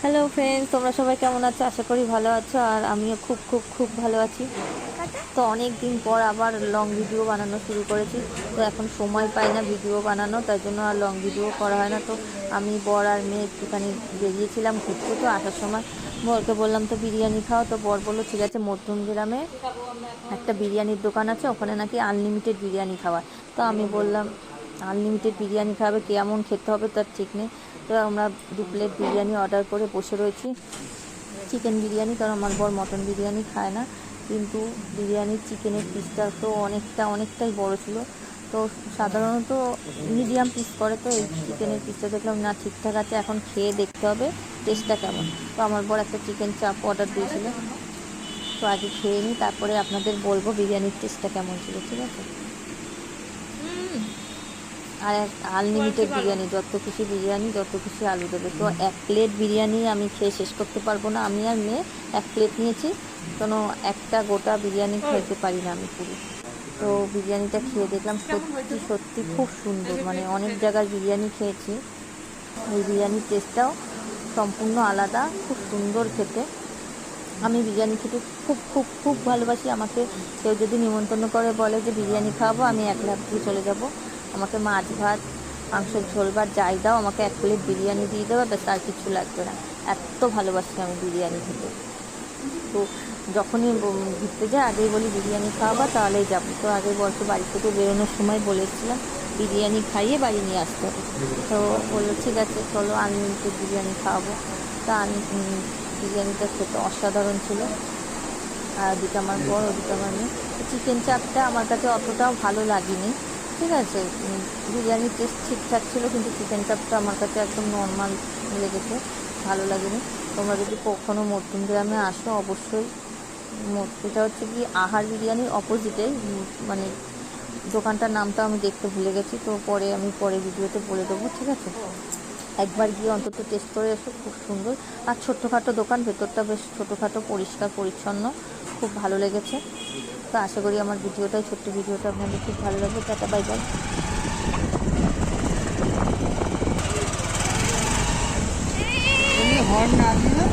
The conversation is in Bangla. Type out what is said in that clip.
হ্যালো ফ্রেন্ডস, তোমরা সবাই কেমন আছো? আশা করি ভালো আছো। আর আমিও খুব খুব খুব ভালো আছি। তো অনেক দিন পর আবার লং ভিডিও বানানো শুরু করেছি। তো এখন সময় পাই না ভিডিও বানানো, তাই জন্য আর লং ভিডিও করা হয় না। তো আমি বর আর মেয়ে একটুখানি বেরিয়েছিলাম ঘুরতে। তো আসার সময় বরকে বললাম তো বিরিয়ানি খাও। তো বর বললো ঠিক আছে, মধ্যমগ্রামে একটা বিরিয়ানির দোকান আছে, ওখানে নাকি আনলিমিটেড বিরিয়ানি খাওয়ায়। তো আমি বললাম আনলিমিটেড বিরিয়ানি খাবে, কেমন খেতে হবে তার ঠিক নেই। তো আমরা 2 প্লেট বিরিয়ানি অর্ডার করে বসে রয়েছি। চিকেন বিরিয়ানি, কারণ আমার বর মটন বিরিয়ানি খায় না। কিন্তু বিরিয়ানির চিকেনের পিসটা তো অনেকটাই বড় ছিল। তো সাধারণত মিডিয়াম পিস করে, তো এই চিকেনের পিসটা দেখলাম না ঠিকঠাক আছে, এখন খেয়ে দেখতে হবে টেস্টটা কেমন। তো আমার বর একটা চিকেন চাপ অর্ডার দিয়েছিল। তো আগে খেয়ে নিই, তারপরে আপনাদের বলবো বিরিয়ানির টেস্টটা কেমন ছিল, ঠিক আছে? আর আনলিমিটেড বিরিয়ানি, যত খুশি বিরিয়ানি, যত খুশি আলু দেবে। তো 1 প্লেট বিরিয়ানি আমি খেয়ে শেষ করতে পারবো না। আমি আর মেয়ে 1 প্লেট নিয়েছি, কোনো একটা গোটা বিরিয়ানি খেতে পারি না আমি পুরো। তো বিরিয়ানিটা খেয়ে দেখলাম সত্যি সত্যি খুব সুন্দর। মানে অনেক জায়গার বিরিয়ানি খেয়েছি, এই বিরিয়ানির টেস্টটাও সম্পূর্ণ আলাদা, খুব সুন্দর খেতে। আমি বিরিয়ানি খেতে খুব খুব খুব ভালোবাসি। আমাকে কেউ যদি নিমন্ত্রণ করে বলে যে বিরিয়ানি খাওয়াবো, আমি 1 লাখ দিয়ে চলে যাব। আমাকে মাছ ভাত, মাংসের ঝোল ভাত যাই দাও, আমাকে 1 প্লেট বিরিয়ানি দিয়ে দেবে, ব্যাস, আর কিছু লাগবে না। এত ভালোবাসি আমি বিরিয়ানি খেতে। তো যখনই ঘুরতে যাই আগেই বলি বিরিয়ানি খাওয়াবা, তাহলেই যাবো। তো আগে বলতে বাড়ি থেকে বেরোনোর সময় বলেছিলাম বিরিয়ানি খাইয়ে বাড়ি নিয়ে আসতে হবে। তো বললো ঠিক আছে চলো, আনলিমিটেড বিরিয়ানি খাওয়াবো। তা বিরিয়ানিটা খেতে অসাধারণ ছিল। আর ওদিকে আমার বর, ওদিকে আমার মেয়ে। চিকেন চাপটা আমার কাছে অতটাও ভালো লাগেনি, ঠিক আছে। বিরিয়ানির টেস্ট ঠিকঠাক ছিল, কিন্তু চিকেন চাপটা আমার কাছে একদম নর্মাল লেগেছে, ভালো লাগেনি। তোমরা যদি কখনো মধ্যমগ্রামে আসো, অবশ্যই। এটা হচ্ছে কি আহার বিরিয়ানির অপোজিটেই, মানে দোকানটার নামটা আমি দেখতে ভুলে গেছি। তো আমি পরে ভিডিওতে বলে দেবো, ঠিক আছে? একবার গিয়ে অন্তত টেস্ট করে এসো, খুব সুন্দর। আর ছোট্টখাটো দোকান, ভেতরটা বেশ ছোটোখাটো, পরিষ্কার পরিচ্ছন্ন, খুব ভালো লেগেছে। তো আশা করি আমার ছোট্ট ভিডিওটা আপনাদের খুব ভালো লাগবে। Tata, bye bye. হর্ন না দিলে